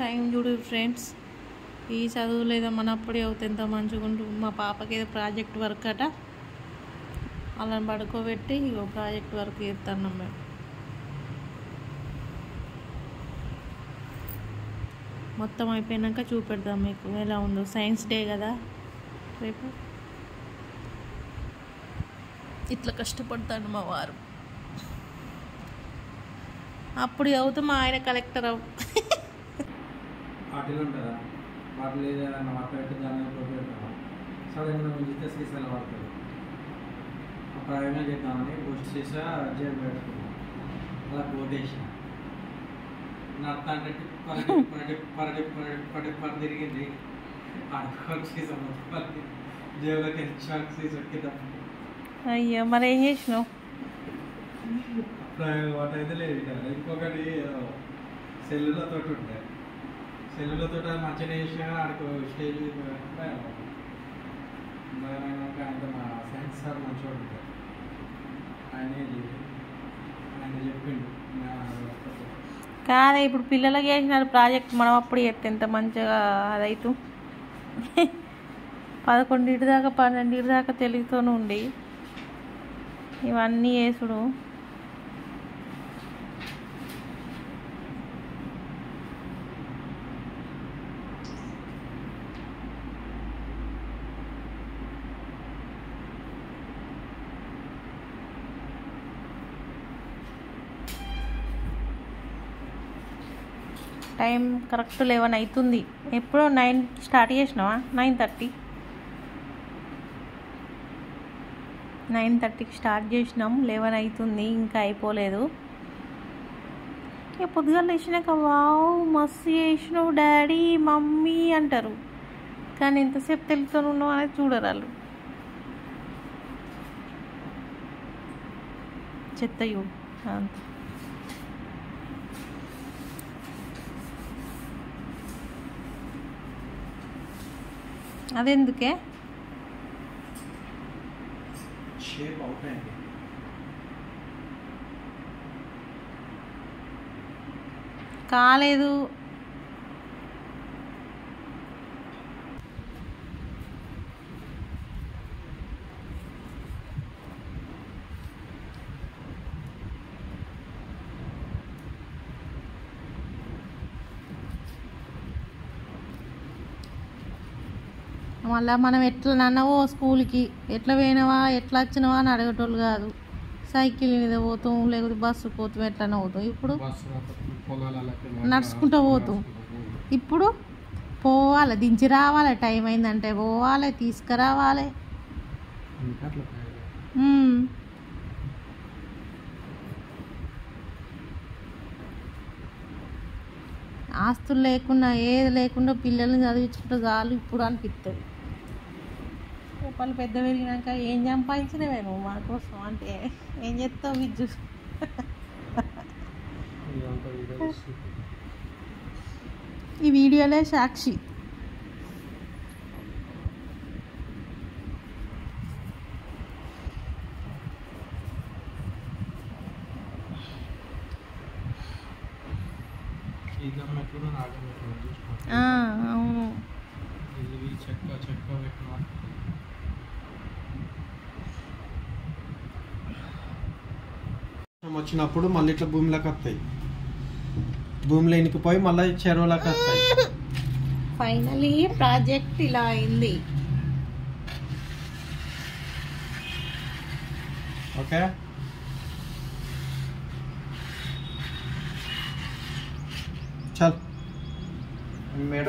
Time చూడు friends, ఈ చదువు లేదా మనప్పుడే అవుతుంది ఎంత మంచిగా ఉంటూ. మా పాపకి ఏదో ప్రాజెక్ట్ వర్క్ అట, అలా పడుకోబెట్టి ఇగో ప్రాజెక్ట్ వర్క్ చేస్తున్నాం మేము. మొత్తం అయిపోయాక చూపెడతాం మీకు ఎలా ఉందో. సైన్స్ డే కదా రేపు. ఇట్లా కష్టపడతాడు మా వారు. అప్పుడు అవుతా మా ఆయన కలెక్టర్ అవు. వాటిలో ఉంటుందా? వాటిలో ఏదైనా వర్క్ పెట్టి దాన్ని పెడతాను. సడన్గా విజిట్ సీసాలు పడతాడు. ఆ ప్రయోగం చేద్దామని పోస్ట్ సీసా జేబు పెట్టుకున్నాం. అలా కోటేసిన నడతాంటే పడి తిరిగింది. ఆడుకోక సీసా మొత్తం జేబులోకి షాక్ సీసా కింద. అయ్యో, మరి ఏం చేసినావు? ప్రయోగం వాటి అయితే లేదు కదా. ఇంకొకటి సెల్లులతో ఉంటాయి. సెల్లులతో మంచిగా చేసినా ఆడుకో స్టేజ్ భయమైనాక అంత మా సైన్స్ సార్ మంచిగా ఉంటారు. ఆయన చెప్పిండు కాదే, ఇప్పుడు పిల్లలకి చేసిన ప్రాజెక్ట్ మనం అప్పుడు చేస్తే ఎంత మంచిగా అదైతు. 11 దాకా 12 దాకా తెలుగుతోనే ఉండి ఇవన్నీ చేసుడు. టైం కరెక్ట్ 11 అవుతుంది. ఎప్పుడో 9 స్టార్ట్ చేసినావా? 9:30కి స్టార్ట్ చేసినాం. 11 అవుతుంది, ఇంకా అయిపోలేదు. ఇక పొద్దుగాల వేసినాక వావ్ మస్తు చేసినావు డాడీ మమ్మీ అంటారు, కానీ ఎంతసేపు తెలుగుతూ ఉన్నావు అనేది చూడరు వాళ్ళు. చెత్తయు అంత అదెందుకే షేప్ అవుట్ అయింది. కాలేదు. మళ్ళీ మనం ఎట్లా నన్నవో స్కూల్కి ఎట్లా పోయినావా ఎట్లా వచ్చినావా అని అడగటోళ్ళు కాదు. సైకిల్ మీద పోతాం, లేకపోతే బస్సు పోతాం, ఎట్లనే పోతాం. ఇప్పుడు నడుచుకుంటూ పోతాం. ఇప్పుడు పోవాలి, దించి రావాలి, టైం అయిందంటే పోవాలి, తీసుకురావాలి. ఆస్తులు లేకుండా ఏది లేకుండా పిల్లల్ని చదివించుకుంటే చాలు ఇప్పుడు అనిపిస్తుంది. వాళ్ళు పెద్ద పెరిగినాక ఏం సంపాదించినవే నువ్వు మా కోసం అంటే ఏం చేస్తావు విజ్జు? ఈ వీడియోలే సాక్షి. అవును, వచ్చినప్పుడు మళ్ళీ ఇట్లా భూమిలోకి వస్తాయి. భూమిలో ఇనికిపోయి మళ్ళీ చెరువులోకి వస్తాయి. ఫైనలీ ప్రాజెక్ట్ ఇలా అయింది. ఓకే, చల్ మేడం.